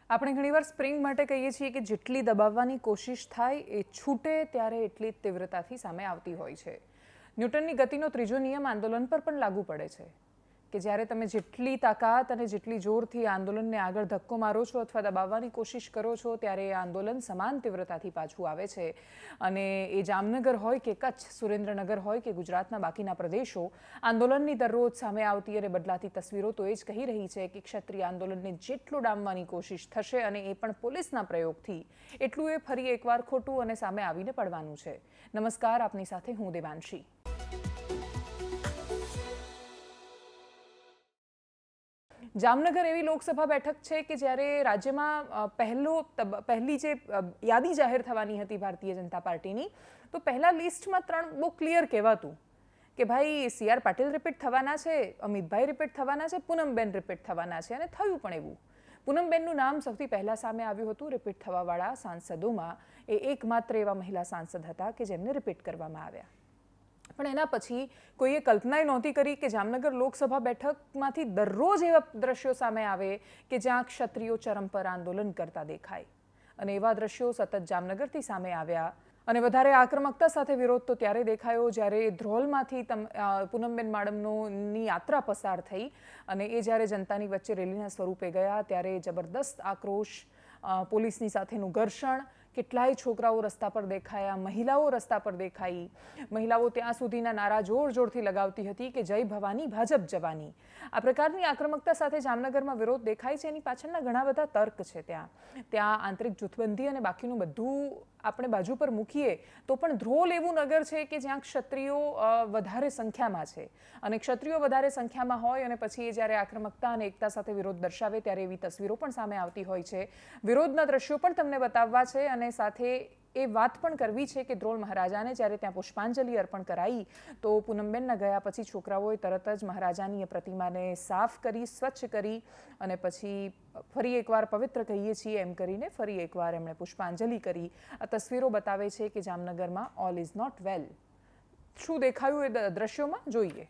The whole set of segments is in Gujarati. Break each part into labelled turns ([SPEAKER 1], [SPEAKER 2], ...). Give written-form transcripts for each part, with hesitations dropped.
[SPEAKER 1] આપણે ઘણીવાર સ્પ્રિંગ માટે કહીએ છીએ કે જેટલી દબાવવાની કોશિશ થાય એ છૂટે ત્યારે એટલી તીવ્રતાથી સામે આવતી હોય છે. ન્યૂટનની ગતિનો ત્રીજો નિયમ આંદોલન પર પણ લાગુ પડે છે કે જ્યારે તમે જેટલી તાકાત અને જેટલી જોરથી આંદોલનને આગળ ધક્કો મારો છો અથવા દબાવવાની કોશિશ કરો છો ત્યારે એ આંદોલન સમાન તીવ્રતાથી પાછું આવે છે. અને એ જામનગર હોય કે કચ્છ, સુરેન્દ્રનગર હોય કે ગુજરાતના બાકીના પ્રદેશો, આંદોલનની દરરોજ સામે આવતી અને બદલાતી તસવીરો તો એ જ કહી રહી છે કે ક્ષત્રિય આંદોલનને જેટલું ડામવાની કોશિશ થશે અને એ પણ પોલીસના પ્રયોગથી, એટલું એ ફરી એકવાર ખોટું અને સામે આવીને પડવાનું છે. નમસ્કાર, આપની સાથે હું દેવાંશી. જામનગર એવી લોકસભા બેઠક છે કે જ્યારે રાજ્યમાં પહેલી જે યાદી જાહેર થવાની હતી ભારતીય જનતા પાર્ટીની, તો પહેલા લિસ્ટમાં 3 બહુ ક્લિયર કહેવાતું કે ભાઈ CR પાટીલ રિપીટ થવાના છે, અમિતભાઈ રિપીટ થવાના છે, પૂનમબેન રિપીટ થવાના છે, અને થયું પણ એવું. પૂનમબેનનું નામ સૌથી પહેલા સામે આવ્યું હતું. રિપીટ થવાવાળા સાંસદોમાં એ એકમાત્ર એવા મહિલા સાંસદ હતા કે જેમને રિપીટ કરવામાં આવ્યા. પણ એના પછી કોઈએ કલ્પના નહોતી કરી કે જામનગર લોકસભા બેઠકમાંથી દરરોજ એવા દ્રશ્યો સામે આવે કે જ્યાં ક્ષત્રિયો ચરમ પર આંદોલન કરતા દેખાય. અને એવા દ્રશ્યો સતત જામનગરથી સામે આવ્યા. અને વધારે આક્રમકતા સાથે વિરોધ તો ત્યારે દેખાયો જ્યારે ધ્રોલમાંથી પૂનમબેન માડમની યાત્રા પસાર થઈ અને એ જ્યારે જનતાની વચ્ચે રેલીના સ્વરૂપે ગયા ત્યારે જબરદસ્ત આક્રોશ, પોલીસની સાથેનું ઘર્ષણ, કેટલાય છોકરાઓ રસ્તા પર દેખાયા, મહિલાઓ રસ્તા પર દેખાઈ. મહિલાઓ ત્યાં સુધીના નારા જોરથી લગાવતી હતી કે જય ભવાની, ભાજપ જવાની. આ પ્રકારની આક્રમકતા સાથે જામનગરમાં વિરોધ દેખાય છે. એની પાછળના ઘણા બધા તર્ક છે. ત્યાં આંતરિક જૂથબંધી અને બાકીનું બધું આપણે બાજુ પર મૂકીએ તો પણ ધ્રોલ એવું નગર છે કે જ્યાં ક્ષત્રિયો વધારે સંખ્યામાં છે. અને ક્ષત્રિયો વધારે સંખ્યામાં હોય અને પછી એ જ્યારે આક્રમકતા અને એકતા સાથે વિરોધ દર્શાવે ત્યારે એવી તસવીરો પણ સામે આવતી હોય છે. વિરોધના દ્રશ્યો પણ તમને બતાવવા છે અને સાથે એ વાત પણ કરવી છે કે ધ્રોલ મહારાજાને જ્યારે ત્યાં પુષ્પાંજલિ અર્પણ કરાઈ તો પૂનમબેનના ગયા પછી છોકરાઓએ તરત જ મહારાજાની એ પ્રતિમાને સાફ કરી, સ્વચ્છ કરી અને પછી ફરી એકવાર પવિત્ર કહીએ છીએ એમ કરીને ફરી એકવાર એમણે પુષ્પાંજલિ કરી. આ તસવીરો બતાવે છે કે જામનગરમાં ઓલ ઇઝ નોટ વેલ. શું દેખાયું એ દ્રશ્યોમાં જોઈએ.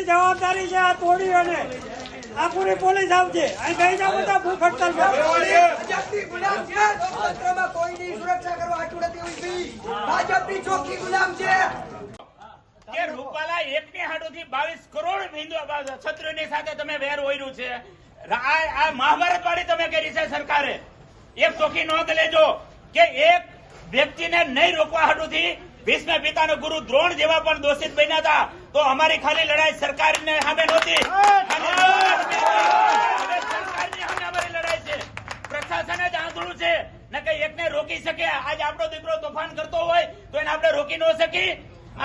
[SPEAKER 2] જવાબદારી છે આ તોડીઓને. આ પૂરી પોલીસ આવશે. અહીં કઈ જાવ બધા ભૂખ હડતાલ
[SPEAKER 3] ભાજપની ગુલામ છે. સ્વતંત્રમાં કોઈની સુરક્ષા કરવા આટલું નથી ઉભી. ભાજપની ચોકી ગુલામ છે.
[SPEAKER 4] કે રૂપાલા એકની હાડુથી 22 કરોડ હિન્દુ ક્ષત્રિયોની સાથે તમે વેર ઓર્યું છે. આ મહાભારત વાળી તમે કરી છે સરકારે. એક ચોખી નોંધ લેજો કે એક વ્યક્તિને નહીં રોકવા હાડુથી ભીષ્મ પિતાનો ગુરુ દ્રોણ જેવા પણ દોષિત બન્યા હતા. તો અમારી ખાલી લડાઈ સરકારને સામે નહોતી, સરકારની સામે અમારી લડાઈ છે. પ્રશાસન જ આંધળું છે ને કઈ એકને રોકી શકે. આજ આપણો દીકરો તોફાન કરતો હોય તો એને આપણે રોકી ન શકી.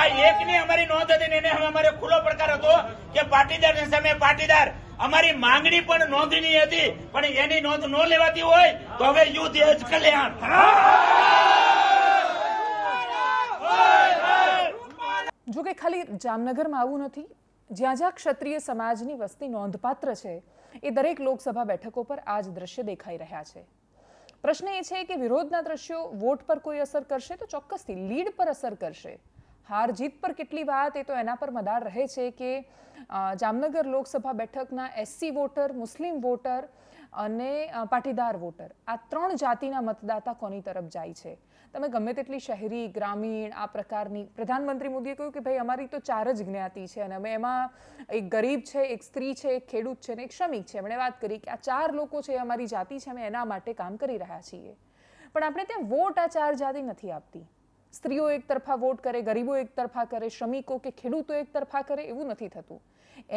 [SPEAKER 4] આ એકની અમારી નોંધ હતી એને અમારે ખુલ્લો પડકાર હતો કે પાટીદારની સામે પાટીદાર. અમારી માંગણી પણ નોંધની હતી પણ એની નોંધ ન લેવાતી હોય તો હવે યુદ્ધ એ જ કલ્યાણ.
[SPEAKER 1] જો કે ખાલી જામનગરમાં આવું નથી. જ્યાં જ્યાં ક્ષત્રિય સમાજની વસ્તી નોંધપાત્ર છે એ દરેક લોકસભા બેઠકો પર આ જ દ્રશ્ય દેખાઈ રહ્યા છે. પ્રશ્ન એ છે કે વિરોધના દ્રશ્યો વોટ પર કોઈ અસર કરશે તો ચોક્કસથી લીડ પર અસર કરશે. હાર જીત પર કેટલી વાત એ તો એના પર મદાર રહે છે કે જામનગર લોકસભા બેઠકના SC વોટર, મુસ્લિમ વોટર અને પાટીદાર વોટર, આ 3 જાતિના મતદાતા કોની તરફ જાય છે. તમે ગમે તેટલી શહેરી, ગ્રામીણ આ પ્રકારની, પ્રધાનમંત્રી મોદીએ કહ્યું કે ભાઈ અમારી તો 4 જ જ્ઞાતિ છે અને અમે એમાં એક ગરીબ છે, એક સ્ત્રી છે, એક ખેડૂત છે અને એક શ્રમિક છે. એમણે વાત કરી કે આ 4 લોકો છે અમારી જાતિ છે, અમે એના માટે કામ કરી રહ્યા છીએ. પણ આપણે ત્યાં વોટ આ ચાર જાતિ નથી આપતી. સ્ત્રીઓ એક તરફા વોટ કરે, ગરીબો એક તરફા કરે, શ્રમિકો કે ખેડૂતો એક તરફા કરે, એવું નથી થતું.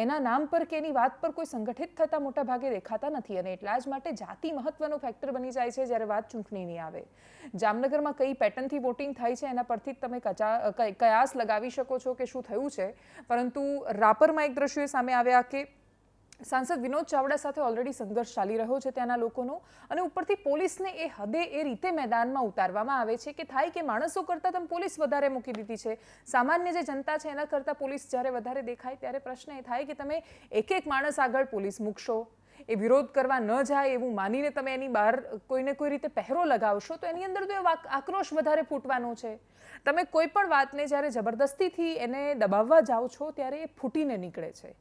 [SPEAKER 1] એના નામ પર કે એની વાત પર કોઈ સંગઠિત થતા મોટા ભાગે દેખાતા નથી અને એટલા જ માટે જાતિ મહત્વનો ફેક્ટર બની જાય છે જ્યારે વાત ચૂંટણીની આવે. જામનગરમાં કઈ પેટર્નથી વોટિંગ થાય છે એના પરથી જ તમે કયાસ લગાવી શકો છો કે શું થયું છે. પરંતુ રાપરમાં એક દ્રશ્યો સામે આવ્યા કે સાંસદ વિનોદ ચાવડા સાથે ઓલરેડી સંઘર્ષ ચાલી રહ્યો છે ત્યાંના લોકોનો અને ઉપરથી પોલીસને એ હદે એ રીતે મેદાનમાં ઉતારવામાં આવે છે કે થાય કે માણસો કરતાં તમે પોલીસ વધારે મૂકી દીધી છે. સામાન્ય જે જનતા છે એના કરતાં પોલીસ જ્યારે વધારે દેખાય ત્યારે પ્રશ્ન એ થાય કે તમે એક એક માણસ આગળ પોલીસ મૂકશો, એ વિરોધ કરવા ન જાય એવું માનીને તમે એની બહાર કોઈને કોઈ રીતે પહેરો લગાવશો તો એની અંદર તો એ આક્રોશ વધારે ફૂટવાનો છે. તમે કોઈ પણ વાતને જ્યારે જબરદસ્તીથી એને દબાવવા જાઓ છો ત્યારે એ ફૂટીને નીકળે છે.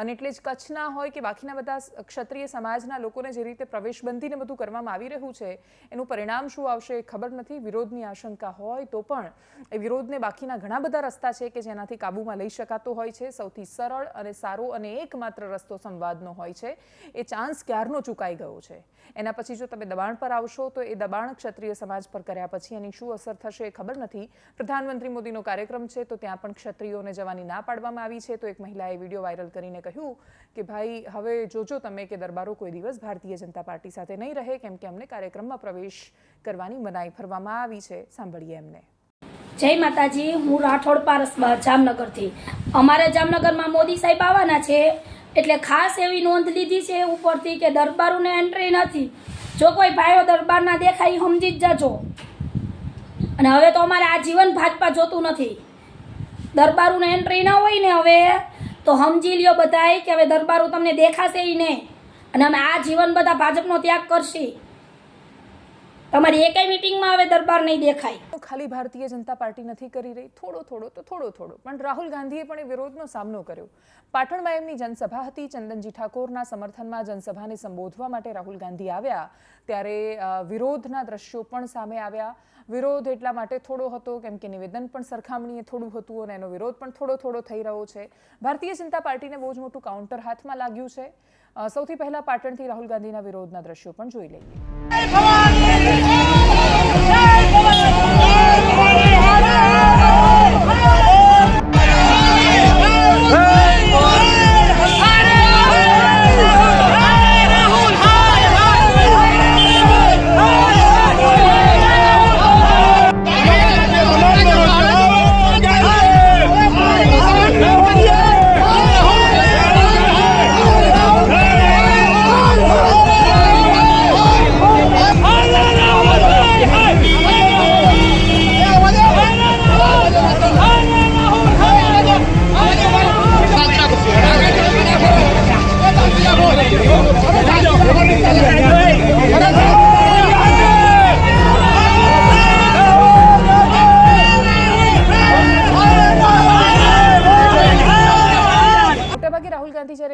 [SPEAKER 1] અને એટલે જ કચ્છના હોય કે બાકીના બધા ક્ષત્રિય સમાજના લોકોને જે રીતે પ્રવેશબંધીને બધું કરવામાં આવી રહ્યું છે એનું પરિણામ શું આવશે એ ખબર નથી. વિરોધની આશંકા હોય તો પણ એ વિરોધને બાકીના ઘણા બધા રસ્તા છે કે જેનાથી કાબૂમાં લઈ શકાતો હોય છે. સૌથી સરળ અને સારો અને એકમાત્ર રસ્તો સંવાદનો હોય છે. એ ચાન્સ ક્યારનો ચૂકાઈ ગયો છે. એના પછી જો તમે દબાણ પર આવશો તો એ દબાણ ક્ષત્રિય સમાજ પર કર્યા પછી એની શું અસર થશે એ ખબર નથી. પ્રધાનમંત્રી મોદીનો કાર્યક્રમ છે તો ત્યાં પણ ક્ષત્રિયોને જવાની ના પાડવામાં આવી છે. તો એક મહિલાએ વિડીયો વાયરલ કરીને કહ્યું કે ભાઈ હવે જોજો તમે કે દરબારો કોઈ દિવસ ભારતીય જનતા પાર્ટી સાથે નહીં રહે કેમ કે અમને કાર્યક્રમમાં પ્રવેશ કરવાની મનાઈ ફરવામાં આવી છે. સાંભળીએ એમને.
[SPEAKER 5] જય માતાજી, હું રાઠોડ પારસ જામનગરથી. અમારે જામનગરમાં મોદી સાહેબ આવવાના છે એટલે ખાસ એવી નોંધ લીધી છે ઉપરથી કે દરબારોને એન્ટ્રી નથી. જો કોઈ ભાઈઓ દરબારના દેખાય સમજી જ જાજો. અને હવે તો અમારે આ જીવન ભાજપા જોતું નથી. દરબારોને એન્ટ્રી ના હોય ને હવે તો સમજી લ્યો બધાય કે હવે દરબારો તમને દેખાશે ય નહીં અને અમે આ જીવન બધા ભાજપનો ત્યાગ કરશી. તમારી એકેય મીટિંગમાં હવે દરબાર નહીં દેખાય.
[SPEAKER 1] ખાલી ભારતીય જનતા પાર્ટી નથી કરી રહી, થોડો પણ રાહુલ ગાંધીએ પણ એ વિરોધનો સામનો કર્યો. પાટણમાં એમની જનસભા હતી. ચંદનજી ઠાકોરના સમર્થનમાં જનસભાને સંબોધવા માટે રાહુલ ગાંધી આવ્યા ત્યારે વિરોધના દ્રશ્યો પણ સામે આવ્યા. વિરોધ એટલા માટે થોડો હતો કેમ કે નિવેદન પણ સરખામણીએ થોડું હતું અને એનો વિરોધ પણ થોડો થઈ રહ્યો છે. ભારતીય જનતા પાર્ટીને બહુ જ મોટું કાઉન્ટર હાથમાં લાગ્યું છે. સૌથી પહેલા પાટણથી રાહુલ ગાંધીના વિરોધના દ્રશ્યો પણ જોઈ લઈએ.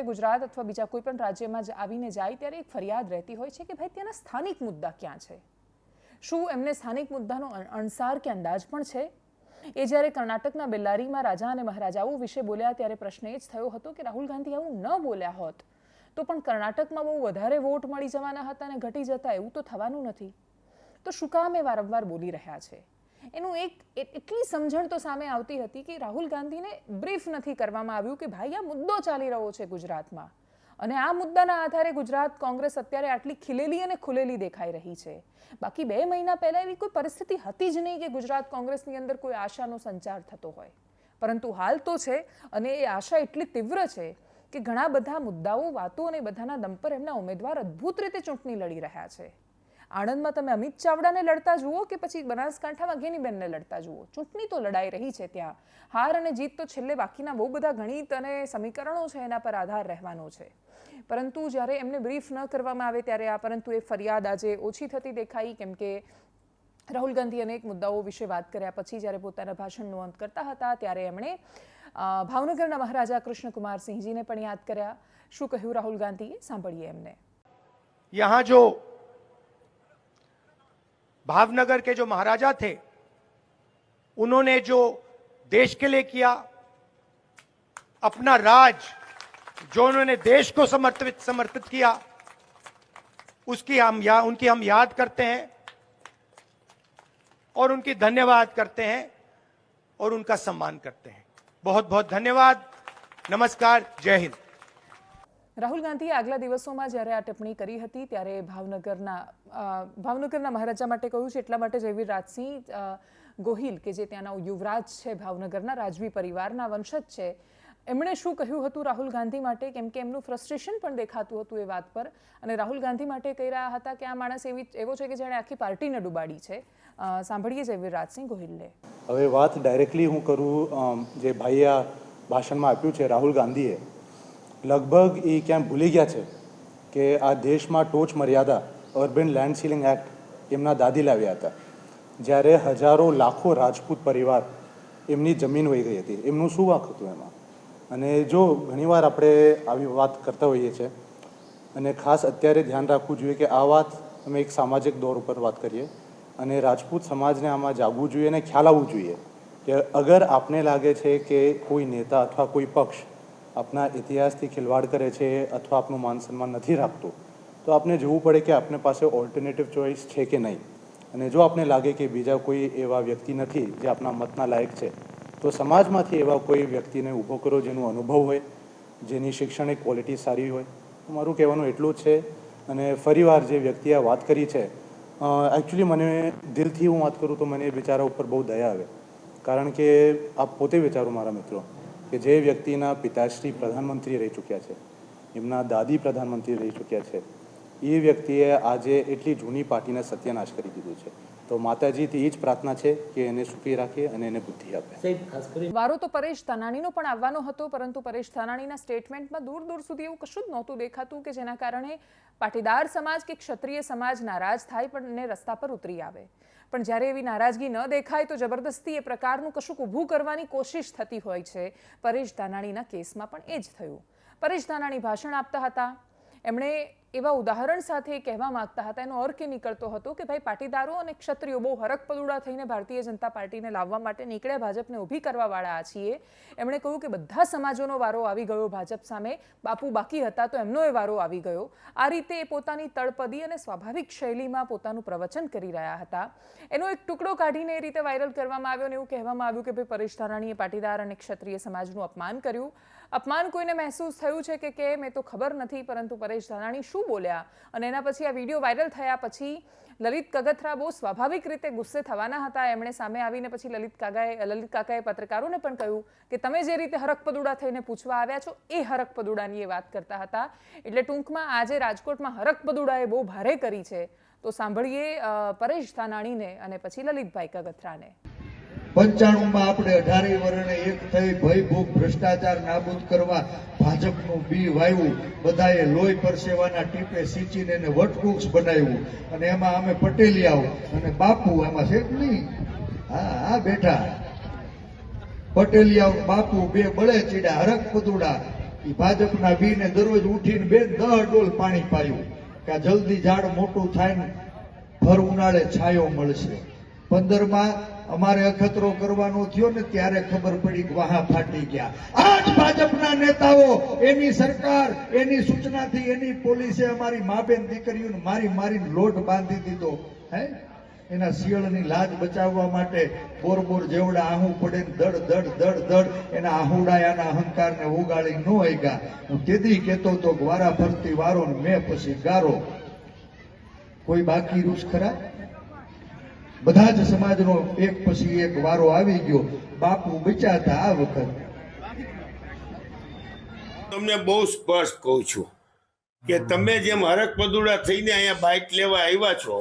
[SPEAKER 1] ગુજરાત અથવા બીજા કોઈ પણ રાજ્યમાં આવીને જાય ત્યારે એક ફરિયાદ રહેતી હોય છે કે ભાઈ ત્યાંના સ્થાનિક મુદ્દા ક્યાં છે. શું એમને સ્થાનિક મુદ્દાનો અણસાર કે અંદાજ પણ છે? એ જ્યારે કર્ણાટકના બેલ્લારીમાં રાજા અને મહારાજાઓ વિશે બોલ્યા ત્યારે પ્રશ્ન એ જ થયો હતો કે રાહુલ ગાંધી આવું ન બોલ્યા હોત તો પણ કર્ણાટકમાં બહુ વધારે વોટ મળી જવાના હતા અને ઘટી જતા. એવું તો થવાનું નથી. તો શું કામ એ વારંવાર બોલી રહ્યા છે? એનું એટલી સમજણ તો સામે આવતી હતી કે રાહુલ ગાંધીને બ્રીફ નથી કરવામાં આવ્યું કે ભાઈ આ મુદ્દો ચાલી રહ્યો છે ગુજરાતમાં અને આ મુદ્દાના આધારે ગુજરાત કોંગ્રેસ અત્યારે આટલી ખીલેલી અને ખુલેલી દેખાઈ રહી છે. બાકી 2 મહિના પહેલા એવી કોઈ પરિસ્થિતિ હતી જ નહીં કે ગુજરાત કોંગ્રેસની અંદર કોઈ આશાનો સંચાર થતો હોય. પરંતુ હાલ તો છે અને એ આશા એટલી તીવ્ર છે કે ઘણા બધા મુદ્દાઓ વાતો અને બધાના દમ પર એમના ઉમેદવાર અદ્ભુત રીતે ચૂંટણી લડી રહ્યા છે. આણંદમાં તમે અમિત ચાવડાને લડતા જુઓ કે પછી બનાસકાંઠામાં ગેનીબેનને લડતા જુઓ, ચૂંટણી તો લડાઈ રહી છે ત્યાં. હાર અને જીત તો છેલ્લે બાકીના બહુ બધા ગણિત અને સમીકરણો છે એના પર આધાર રહેવાનો છે. પરંતુ જ્યારે એમને બ્રીફ ન કરવામાં આવે ત્યારે પરંતુ એ ફરિયાદ આજે ઓછી થતી દેખાઈ કેમ કે રાહુલ ગાંધી અનેક મુદ્દાઓ વિશે વાત કર્યા પછી જ્યારે પોતાના ભાષણનો અંત કરતા હતા ત્યારે એમણે ભાવનગરના મહારાજા કૃષ્ણકુમાર સિંહજીને પણ યાદ કર્યા. શું કહ્યું રાહુલ ગાંધીએ? સાંભળીએ એમને.
[SPEAKER 6] यहाँ जो भावनगर के जो महाराजा थे उन्होंने जो देश के लिए किया, अपना राज जो उन्होंने देश को समर्पित किया, उनकी हम याद करते हैं. और उनकी धन्यवाद करते हैं और उनका सम्मान करते हैं। बहुत बहुत धन्यवाद। नमस्कार, जय हिंद।
[SPEAKER 1] રાહુલ ગાંધીએ આગલા દિવસોમાં જ્યારે આ ટિપ્પણી કરી હતી ત્યારે ભાવનગરના મહારાજા માટે કહ્યું છે, એટલા માટે જયવીર રાજસિંહ ગોહિલ કે જે ત્યાંના યુવરાજ છે, ભાવનગરના રાજવી પરિવારના વંશજ છે, એમણે શું કહ્યું હતું રાહુલ ગાંધી માટે, કેમ કે એમનું ફ્રસ્ટ્રેશન પણ દેખાતું હતું એ વાત પર, અને રાહુલ ગાંધી માટે કહી રહ્યા હતા કે આ માણસ એવો છે કે જેણે આખી પાર્ટીને ડૂબાડી છે। સાંભળીએ જયવીર રાજસિંહ ગોહિલને।
[SPEAKER 7] હવે વાત ડાયરેક્ટલી હું કરું, જે ભાઈએ આ ભાષણમાં આપ્યું છે રાહુલ ગાંધીએ, લગભગ એ ક્યાં ભૂલી ગયા છે કે આ દેશમાં ટોચ મર્યાદા અર્બન લેન્ડ સીલિંગ એક્ટ એમના દાદી લાવ્યા હતા, જ્યારે હજારો લાખો રાજપૂત પરિવાર એમની જમીન વહી ગઈ હતી। એમનું શું વાંક હતું એમાં? અને જો ઘણીવાર આપણે આવી વાત કરતા હોઈએ છીએ, અને ખાસ અત્યારે ધ્યાન રાખવું જોઈએ કે આ વાત અમે એક સામાજિક દોર ઉપર વાત કરીએ, અને રાજપૂત સમાજને આમાં જાગવું જોઈએ અને ખ્યાલ આવવું જોઈએ કે અગર આપને લાગે છે કે કોઈ નેતા અથવા કોઈ પક્ષ આપના ઇતિહાસથી ખિલવાડ કરે છે અથવા આપનું માન સન્માન નથી રાખતું, તો આપને જોવું પડે કે આપને પાસે ઓલ્ટરનેટિવ ચોઇસ છે કે નહીં। અને જો આપને લાગે કે બીજા કોઈ એવા વ્યક્તિ નથી જે આપના મતના લાયક છે, તો સમાજમાંથી એવા કોઈ વ્યક્તિને ઊભો કરો જેનું અનુભવ હોય, જેની શૈક્ષણિક ક્વોલિટી સારી હોય। મારું કહેવાનું એટલું જ છે। અને ફરીવાર જે વ્યક્તિએ વાત કરી છે, એકચ્યુઅલી મને દિલથી હું વાત કરું તો મને એ બિચારા ઉપર બહુ દયા આવે, કારણ કે આપ પોતે વિચારો મારા મિત્રો કે જે વ્યક્તિના પિતાશ્રી પ્રધાનમંત્રી રહી ચૂક્યા છે, એમના દાદી પ્રધાનમંત્રી રહી ચૂક્યા છે, એ વ્યક્તિએ આજે એટલી જૂની પાર્ટીને સત્યાનાશ કરી દીધું છે। તો માતાજીથી એ જ પ્રાર્થના છે કે એને સુખી રાખે અને એને બુદ્ધિ આપે।
[SPEAKER 1] વારો તો પરેશ ધાનાણીનો પણ આવવાનો હતો, પરંતુ પરેશ ધાનાણીના સ્ટેટમેન્ટમાં દૂર દૂર સુધી એવું કશું જ નહોતું દેખાતું કે જેના કારણે પાટીદાર સમાજ કે ક્ષત્રિય સમાજ નારાજ થાય પણ રસ્તા પર ઉતરી આવે। પણ જ્યારે એવી નારાજગી ન દેખાય તો જબરદસ્તી એ પ્રકારનું કશુંક ઊભું કરવાની કોશિશ થતી હોય છે। પરેશ ધાનાણીના કેસમાં પણ એ જ થયું। પરેશ ધાનાણી ભાષણ આપતા હતા, એમણે એવા ઉદાહરણ સાથે કહેવા માંગતા હતા, એનો અર્થ એ નીકળતો હતો કે ભાઈ પાટીદારો અને ક્ષત્રિયો બહુ હરકપદુડા થઈને ભારતીય જનતા પાર્ટીને લાવવા માટે નીકળ્યા, ભાજપને ઊભી કરવાવાળા છીએ। એમણે કહ્યું કે બધા સમાજોનો વારો આવી ગયો ભાજપ સામે, બાપુ બાકી હતા તો એમનો એ વારો આવી ગયો। આ રીતે એ પોતાની તળપદી અને સ્વાભાવિક શૈલીમાં પોતાનું પ્રવચન કરી રહ્યા હતા। એનો એક ટુકડો કાઢીને એ રીતે વાયરલ કરવામાં આવ્યો અને એવું કહેવામાં આવ્યું કે ભાઈ પરેશ ધાનાણીએ પાટીદાર અને ક્ષત્રિય સમાજનું અપમાન કર્યું। અપમાન કોઈને મહેસૂસ થયું છે કે કેમ એ તો ખબર નથી, પરંતુ પરેશ ધાનાણી શું બોલ્યા અને એના પછી આ વિડીયો વાયરલ થયા પછી લલિત કગથરા બહુ સ્વાભાવિક રીતે ગુસ્સે થવાના હતા। એમણે સામે આવીને પછી લલિત કાકાએ પત્રકારોને પણ કહ્યું કે તમે જે રીતે હરકપદુડા થઈને પૂછવા આવ્યા છો એ હરકપદુડાની એ વાત કરતા હતા। એટલે ટૂંકમાં આજે રાજકોટમાં હરકપદુડાએ બહુ ભારે કરી છે। તો સાંભળીએ પરેશ ધાનાણીને અને પછી લલિતભાઈ કગથરાને।
[SPEAKER 8] 95 આપણે 18 વર્ષે એક થઈ ભય ભૂખ ભ્રષ્ટાચાર નાબૂદ કરવા ભાજપનું બી વાવ્યું, બધાએ લોહી પરસેવાના ટીપે સિંચીને એને વટવૃક્ષ બનાવ્યું, અને એમાં અમે પટેલિયાઓ અને બાપુ એમાં છે નહીં, હા બેઠા પટેલિયાઓ બાપુ બે બળે ચીડા હરકપદુડા એ ભાજપના બીને દરરોજ ઉઠીને 10 ડોલ પાણી પાયું કે જલ્દી ઝાડ મોટું થાય ને ભર ઉનાળે છાયો મળશે। 15માં અમારે અખતરો કરવાનો થયો ને ત્યારે ખબર પડી કે વાહા ફાટી ગયા। આજ ભાજપના નેતાઓ, એની સરકાર, એની સૂચનાથી એની પોલીસે અમારી મા બેન દીકરીઓને મારીને લોટ બાંધી દીધો। હે એના શિયળની લાજ બચાવવા માટે બોર જેવડા આહું પડે ને દડ એના આહુડાયાના અહંકારને ઉગાડી ન આગ્યા। હું તેદી કહેતો તો વારા ફરતી વારો ને મેં પછી ગારો, કોઈ બાકી રૂસ ખરા? બધા જ સમાજનો એક પછી એક વારો આવી ગયો। બાપુ બચાતા આ વખત
[SPEAKER 9] તમને બહુ સ્પષ્ટ કહું છું કે તમે જેમ હરકપદુડા થઈને અહીંયા બાઇક લેવા આવ્યા છો,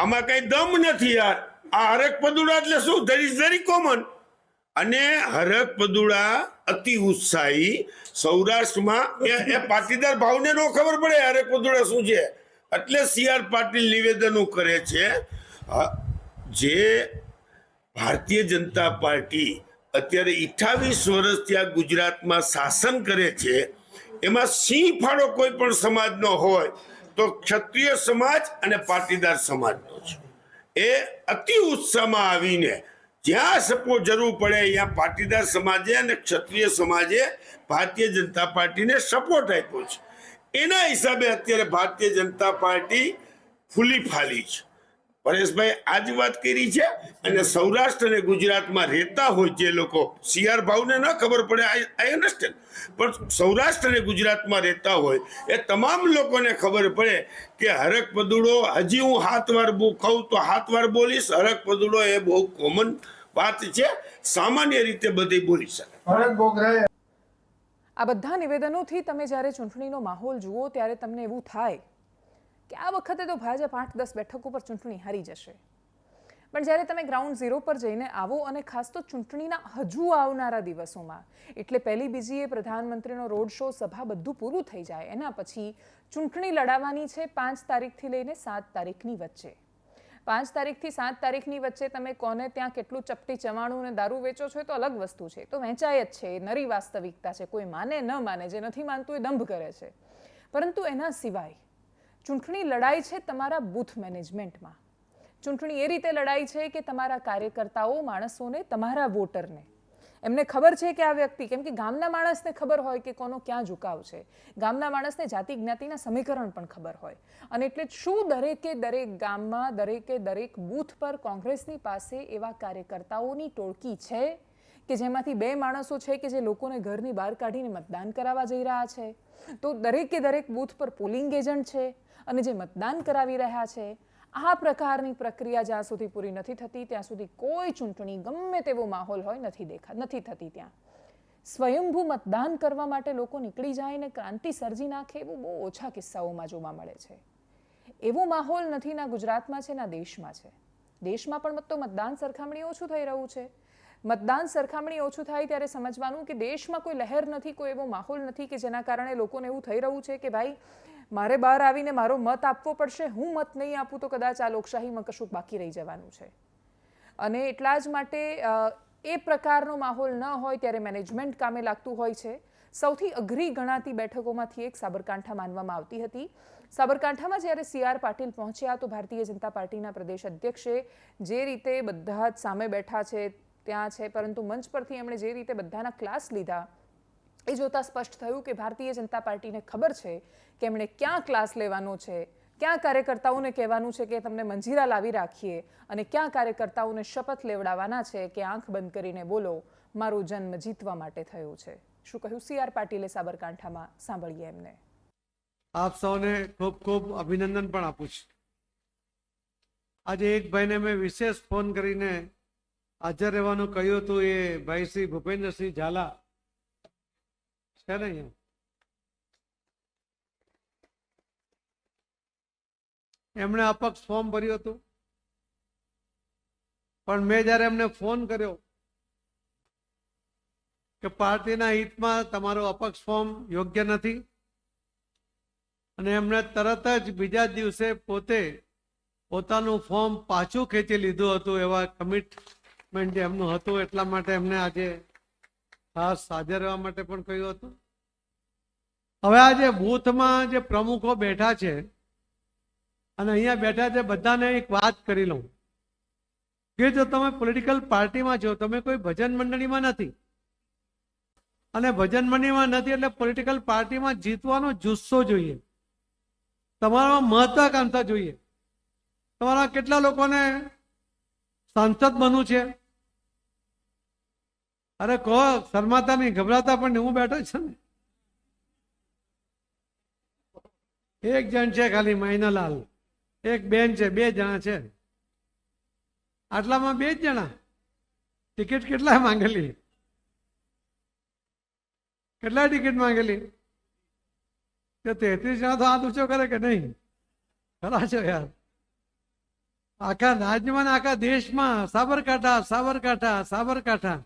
[SPEAKER 9] આમાં કઈ દમ નથી યાર। આ હરકપદુડા એટલે શું? That is very common. અને હરકપદુડા અતિ ઉત્સાહી સૌરાષ્ટ્રમાં એ પાટીદાર ભાવને નો ખબર પડે હરકપદુડા શું છે, એટલે CR પાટીલ નિવેદનો કરે છે। જે ભારતીય જનતા પાર્ટી અત્યારે 28 વર્ષથી આ ગુજરાતમાં શાસન કરે છે, એમાં સિંહ ફાળો કોઈ પણ સમાજનો હોય તો ક્ષત્રિય સમાજ અને પાટીદાર સમાજનો છે। એ અતિ ઉત્સાહમાં આવીને જ્યાં સપોર્ટ જરૂર પડે ત્યાં પાટીદાર સમાજે અને ક્ષત્રિય સમાજે ભારતીય જનતા પાર્ટીને સપોર્ટ આપ્યો છે। એના હિસાબે અત્યારે ભારતીય જનતા પાર્ટી ફૂલી ફાલી છે। પરેશભાઈ આ જ વાત કરી છે. અને સૌરાષ્ટ્ર અને ગુજરાતમાં રહેતા હોય જે લોકો, સીઆર ભાવને ન ખબર પડે, આઈ અન્ડરસ્ટેન્ડ, પણ સૌરાષ્ટ્ર અને ગુજરાતમાં રહેતા હોય એ તમામ લોકોને ખબર પડે કે હરક પદુડો, હજી હું 7 વાર કહું તો 7 વાર બોલીશ, હરક પદુડો એ બહુ કોમન વાત છે, સામાન્ય રીતે બધી બોલી શકે.
[SPEAKER 1] આ બધા નિવેદનોથી તમે જ્યારે ચૂંટણીનો માહોલ જુઓ ત્યારે તમને એવું થાય કે આ વખતે તો ભાજપ 8-10 બેઠકો પર ચૂંટણી હારી જશે. પણ જ્યારે તમે ગ્રાઉન્ડ ઝીરો પર જઈને આવો, અને ખાસ તો ચૂંટણીના હજુ આવનારા દિવસોમાં, એટલે પહેલી બીજીએ પ્રધાનમંત્રીનો રોડ શો, સભા બધું પૂરું થઈ જાય, એના પછી ચૂંટણી લડાવવાની છે 5 તારીખથી લઈને 7 તારીખની વચ્ચે. 5 તારીખથી 7 તારીખની વચ્ચે તમે કોને ત્યાં કેટલું ચપટી ચવાણું અને દારૂ વેચો છો એ તો અલગ વસ્તુ છે, તો વેચાય જ છે, એ નરી વાસ્તવિકતા છે. કોઈ માને ન માને, જે નથી માનતું એ દંભ કરે છે. પરંતુ એના સિવાય ચૂંટણી લડાઈ છે તમારા બૂથ મેનેજમેન્ટમાં. ચૂંટણી એ રીતે લડાઈ છે કે તમારા કાર્યકર્તાઓ, માણસોને, તમારા વોટરને, એમને ખબર છે કે આ વ્યક્તિ, કેમ કે ગામના માણસને ખબર હોય કે કોનો ક્યાં ઝુકાવ છે, ગામના માણસને જાતિ જ્ઞાતિના સમીકરણ પણ ખબર હોય. અને એટલે શું દરેકે દરેક ગામમાં, દરેકે દરેક બૂથ પર કોંગ્રેસની પાસે એવા કાર્યકર્તાઓની ટોળકી છે કે જેમાંથી 2 માણસો છે કે જે લોકોને ઘરની બહાર કાઢીને મતદાન કરાવવા જઈ રહ્યા છે. તો દરેકે દરેક બૂથ પર પોલિંગ એજન્ટ છે અને જે મતદાન કરાવી રહ્યા છે. આ પ્રકારની પ્રક્રિયા જ્યાં સુધી પૂરી નથી થતી ત્યાં સુધી કોઈ ચૂંટણી, ગમે તેવો માહોલ હોય, નથી થતી. ત્યાં સ્વયંભૂ મતદાન કરવા માટે લોકો નીકળી જાય ને ક્રાંતિ સર્જી નાખે એવું બહુ ઓછા કિસ્સાઓમાં જોવા મળે છે. એવો માહોલ નથી, ના ગુજરાતમાં છે ના દેશમાં છે. દેશમાં પણ તો મતદાન સરખામણી ઓછું થઈ રહ્યું છે. મતદાન સરખામણી ઓછું થાય ત્યારે સમજવાનું કે દેશમાં કોઈ લહેર નથી, કોઈ એવો માહોલ નથી કે જેના કારણે લોકોને એવું થઈ રહ્યું છે કે ભાઈ મારે બહાર આવીને મારો મત આપવો પડશે, હું મત નહીં આપું તો કદાચ આ લોકશાહીમાં કશુંક બાકી રહી જવાનું છે. અને એટલા જ માટે એ પ્રકારનો માહોલ ન હોય ત્યારે મેનેજમેન્ટ કામે લાગતું હોય છે. સૌથી અઘરી ગણાતી બેઠકોમાંથી એક સાબરકાંઠા માનવામાં આવતી હતી. સાબરકાંઠામાં જ્યારે સીઆર પાટીલ પહોંચ્યા તો ભારતીય જનતા પાર્ટીના પ્રદેશ અધ્યક્ષે જે રીતે બધા જ સામે બેઠા છે ત્યાં છે, પરંતુ મંચ પરથી એમણે જે રીતે બધાના ક્લાસ લીધા એ જોતા સ્પષ્ટ થયું કે ભારતીય જનતા પાર્ટીને ખબર છે કે એમણે ક્યાં ક્લાસ લેવાનો છે, ક્યાં કાર્યકર્તાઓને કહેવાનું છે કે તમને મંજીરા લાવી રાખીએ, અને ક્યાં કાર્યકર્તાઓને શપથ લેવડાવવાના છે કે આંખ બંધ કરીને બોલો, મારો જન્મ જીતવા માટે થયો છે. શું કહ્યું સીઆર પાટીલે સાબરકાંઠામાં, સાંભળીએ એમને.
[SPEAKER 10] આપ સૌને ખૂબ ખૂબ અભિનંદન પણ આપું છું. આજે એક ભાઈને મેં વિશેષ ફોન કરીને હાજર રહેવાનું કહ્યું હતું, એ ભાઈ શ્રી ભૂપેન્દ્રસિંહ ઝાલા છે ને અહીંયા. એમણે અપક્ષ ફોર્મ ભર્યું હતું, પણ મેં જ્યારે એમને ફોન કર્યો કે પાર્ટીના હિતમાં તમારું અપક્ષ ફોર્મ યોગ્ય નથી, અને એમણે તરત જ બીજા દિવસે પોતાનું ફોર્મ પાછું ખેંચી લીધું હતું. એવા કમિટમેન્ટ એમનું હતું, એટલા માટે એમને આજે ખાસ હાજર રહેવા માટે પણ કહ્યું હતું. હવે આજે બૂથમાં જે પ્રમુખો બેઠા છે અને અહીંયા બેઠા છે, બધાને એક વાત કરી લઉં કે જો તમે પોલિટિકલ પાર્ટીમાં છો, તમે કોઈ ભજન મંડળીમાં નથી, અને ભજન મંડળીમાં નથી એટલે પોલિટિકલ પાર્ટીમાં જીતવાનો જુસ્સો જોઈએ, તમારામાં મહત્વાકાંક્ષા જોઈએ. તમારા કેટલા લોકોને સાંસદ બનવું છે? અરે કહો, શરમાતા નહીં, ગભરાતા પણ નહીં, હું બેઠો છું ને. એક જણ છે ખાલી, મહિનાલાલ, એક બેન છે, 2 જણા છે. આટલામાં 2 જ જણા. ટિકિટ કેટલા માંગેલી? કેટલા ટિકિટ માંગેલી? 33 જણા તો હાથ ઊંચો કરે કે નહીં? ખરા છો યાર. આખા રાજ્યમાં, આખા દેશમાં સાબરકાંઠા, સાબરકાંઠા, સાબરકાંઠા.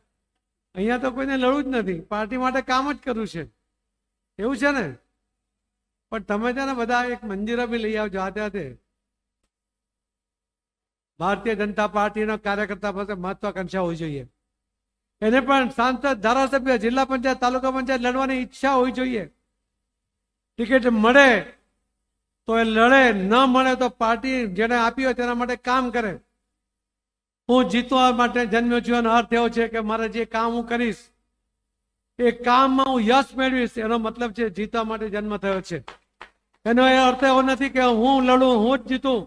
[SPEAKER 10] અહીંયા તો કોઈને લડવું જ નથી, પાર્ટી માટે કામ જ કરવું છે, એવું છે ને. પણ તમે છે બધા એક મંજીરા બી લઈ આવજો. હાથે ભારતીય જનતા પાર્ટીનો કાર્યકર્તા પાસે મહત્વાકાંક્ષા હોવી જોઈએ. એને પણ સાંસદ, ધારાસભ્ય, જિલ્લા પંચાયત, તાલુકા પંચાયત લડવાની ઈચ્છા હોવી જોઈએ. ટિકિટ મળે તો એ લડે, ન મળે તો પાર્ટી જેને આપી હોય તેના માટે કામ કરે. હું જીતવા માટે જન્મ્યો છું એનો અર્થ એવો છે કે મારે જે કામ હું કરીશ એ કામમાં હું યશ મેળવીશ, એનો મતલબ છે જીતવા માટે જન્મ થયો છે. એનો એ અર્થ એવો નથી કે હું લડું, હું જ જીતું.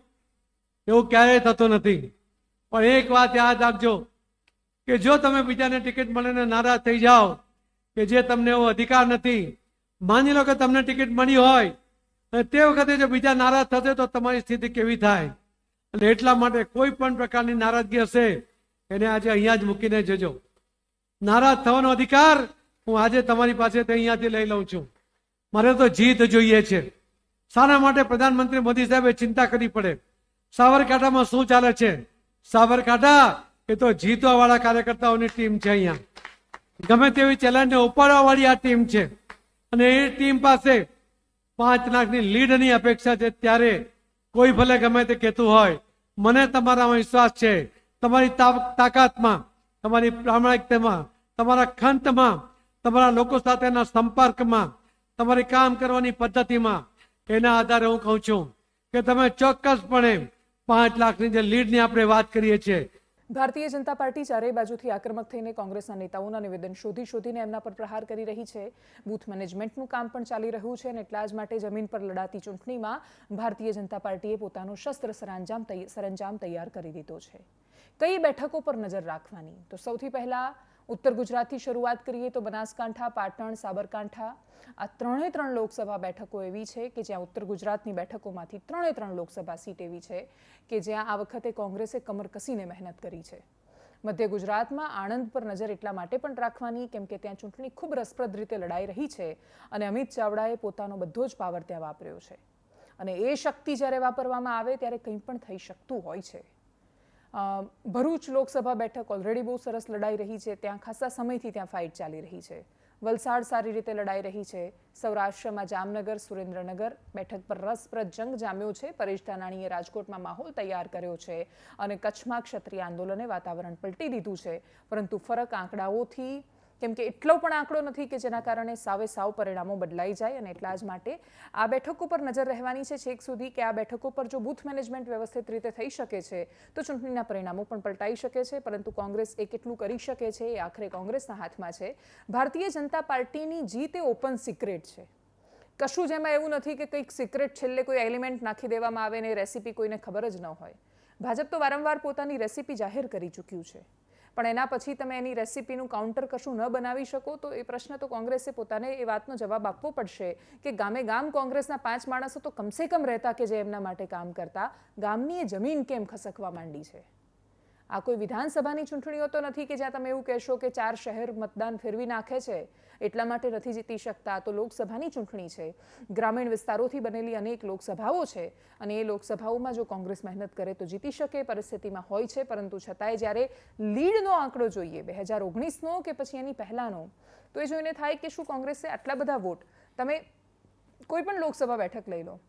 [SPEAKER 10] એવું ક્યારેય થતું નથી. પણ એક વાત યાદ રાખજો કે જો તમે બીજાને ટિકિટ મળીને નારાજ થઈ જાઓ કે જે તમને એવો અધિકાર નથી, માની લો કે તમને ટિકિટ મળી હોય અને તે વખતે જો બીજા નારાજ થશે તો તમારી સ્થિતિ કેવી થાય. અને એટલા માટે કોઈ પણ પ્રકારની નારાજગી હશે એને આજે અહીંયા જ મૂકીને જજો. નારાજ થવાનો અધિકાર હું આજે તમારી પાસે અહીંયાથી લઈ લઉં છું. મારે તો જીત જોઈએ છે. શાના માટે પ્રધાનમંત્રી મોદી સાહેબે ચિંતા કરવી પડે? સાબરકાંઠામાં શું ચાલે છે? સાબરકાંઠા એ તો જીતવા વાળા કાર્યકર્તાઓની ટીમ છે. અહીંયા ગમે તેવી ચેલેન્જને ઉપાડવા વાળી આ ટીમ છે અને એ ટીમ પાસે 5 લાખની લીડની અપેક્ષા છે. ત્યારે કોઈ ભલે ગમે તે કહેતું હોય, મને તમારામાં વિશ્વાસ છે, તમારી તાકાતમાં, તમારી પ્રામાણિકતામાં, તમારા ખંતમાં, તમારા લોકો સાથેના સંપર્કમાં, તમારી કામ કરવાની પદ્ધતિમાં. એના આધારે હું કહું છું કે તમે ચોક્કસપણે 5 લાખની જે લીડની આપણે વાત કરીએ છીએ.
[SPEAKER 1] ભારતીય જનતા પાર્ટી ચારેય બાજુથી આક્રમક થઈને કોંગ્રેસના નેતાઓના નિવેદન શોધીને એમના પર પ્રહાર કરી રહી છે. બૂથ મેનેજમેન્ટનું કામ પણ ચાલી રહ્યું છે અને એટલા જ માટે જમીન પર લડાતી ચૂંટણીમાં ભારતીય જનતા પાર્ટીએ પોતાનો શસ્ત્ર સરંજામ તૈયાર કરી દીધો છે. કઈ બેઠકો પર નજર રાખવાની? તો સૌથી પહેલા ઉત્તર ગુજરાતથી શરૂઆત કરીએ તો બનાસકાંઠા, પાટણ, સાબરકાંઠા આ 3 લોકસભા બેઠકો એવી છે કે જ્યાં ઉત્તર ગુજરાતની બેઠકોમાંથી 3 લોકસભા સીટ એવી છે કે જ્યાં આ વખતે કોંગ્રેસે કમર કસીને મહેનત કરી છે. મધ્ય ગુજરાતમાં આણંદ પર નજર એટલા માટે પણ રાખવાની કેમ કે ત્યાં ચૂંટણી ખૂબ રસપ્રદ રીતે લડાઈ રહી છે અને અમિત ચાવડાએ પોતાનો બધો જ પાવર ત્યાં વાપર્યો છે અને એ શક્તિ જ્યારે વાપરવામાં આવે ત્યારે કંઈ પણ થઈ શકતું હોય છે. ભરૂચ લોકસભા બેઠક ઓલરેડી બહુ સરસ લડાઈ રહી છે. ત્યાં ખાસા સમયથી ત્યાં ફાઇટ ચાલી રહી છે. વલસાડ સારી રીતે લડાઈ રહી છે. સૌરાષ્ટ્રમાં જામનગર, સુરેન્દ્રનગર બેઠક પર રસપ્રદ જંગ જામ્યો છે. પરેશ ધાનાણીએ રાજકોટમાં માહોલ તૈયાર કર્યો છે અને કચ્છમાં ક્ષત્રિય આંદોલને વાતાવરણ પલટી દીધું છે. પરંતુ ફરક આંકડાઓથી કેમ કે એટલો પણ આંકડો નથી કે જેના કારણે સાવ પરિણામો બદલાઈ જાય અને એટલા જ માટે આ બેઠકો પર નજર રહેવાની છે છેક સુધી કે આ બેઠકો પર જો બૂથ મેનેજમેન્ટ વ્યવસ્થિત રીતે થઈ શકે છે તો ચૂંટણીના પરિણામો પણ પલટાઈ શકે છે. પરંતુ કોંગ્રેસ એ કેટલું કરી શકે છે એ આખરે કોંગ્રેસના હાથમાં છે. ભારતીય જનતા પાર્ટીની જીત એ ઓપન સિક્રેટ છે. કશું જ એમાં એવું નથી કે કંઈક સિક્રેટ છેલ્લે કોઈ એલિમેન્ટ નાખી દેવામાં આવે ને રેસીપી કોઈને ખબર જ ન હોય. ભાજપ તો વારંવાર પોતાની રેસીપી જાહેર કરી ચૂક્યું છે પણ એના પછી તમે એની રેસીપીનું કાઉન્ટર કશું ન બનાવી શકો તો એ પ્રશ્ન તો કોંગ્રેસે પોતાને એ વાતનો જવાબ આપવો પડશે કે ગામે ગામ કોંગ્રેસના 5 માણસો તો કમસે કમ રહેતા કે જે એમના માટે કામ કરતા, ગામની એ જમીન કેમ ખસકવા માંડી છે? આ કોઈ વિધાનસભાની ચૂંટણીઓ તો નથી કે જ્યાં તમે એવું કહેશો કે 4 શહેર મતદાન ફેરવી નાખે છે એટલા માટે નથી જીતી શકતા. તો લોકસભાની ચૂંટણી છે. ગ્રામીણ વિસ્તારોથી બનેલી અનેક લોકસભાઓ છે અને એ લોકસભાઓમાં જો કોંગ્રેસ મહેનત કરે તો જીતી શકે પરિસ્થિતિમાં હોય છે. પરંતુ છતાંય જ્યારે લીડનો આંકડો જોઈએ 2019નો કે પછી એની પહેલાનો તો એ જોઈને થાય કે શું કોંગ્રેસે આટલા બધા વોટ, તમે કોઈ પણ લોકસભા બેઠક લઈ લો,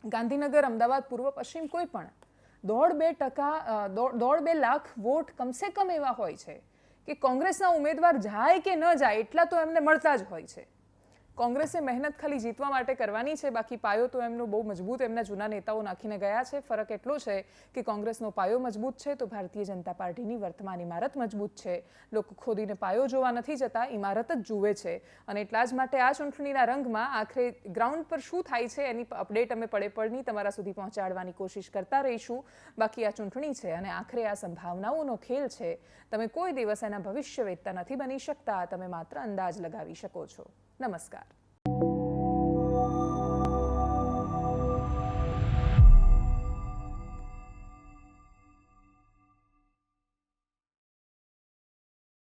[SPEAKER 1] ગાંધીનગર, અમદાવાદ, પૂર્વ પશ્ચિમ, કોઈ પણ 1.5 લાખ વોટ કમસે કમ એવા હોય છે કે કોંગ્રેસના ઉમેદવાર જાય કે ન જાય એટલા તો એમને મળતા જ હોય છે. કોંગ્રેસે મહેનત ખાલી જીતવા માટે કરવાની છે, બાકી પાયો તો એમનો બહુ મજબૂત એમના જૂના નેતાઓ નાખીને ગયા છે. ફરક એટલો છે કે કોંગ્રેસનો પાયો મજબૂત છે તો ભારતીય જનતા પાર્ટીની વર્તમાન ઇમારત મજબૂત છે. લોકો ખોદીને પાયો જોવા નથી જતા, ઇમારત જ જુએ છે અને એટલા જ માટે આ ચૂંટણીના રંગમાં આખરે ગ્રાઉન્ડ પર શું થાય છે એની અપડેટ અમે પડેપડની તમારા સુધી પહોંચાડવાની કોશિશ કરતા રહીશું. બાકી આ ચૂંટણી છે અને આખરે આ સંભાવનાઓનો ખેલ છે. તમે કોઈ દિવસ એના ભવિષ્ય વેદતા નથી બની શકતા, તમે માત્ર અંદાજ લગાવી શકો છો. નમસ્કાર.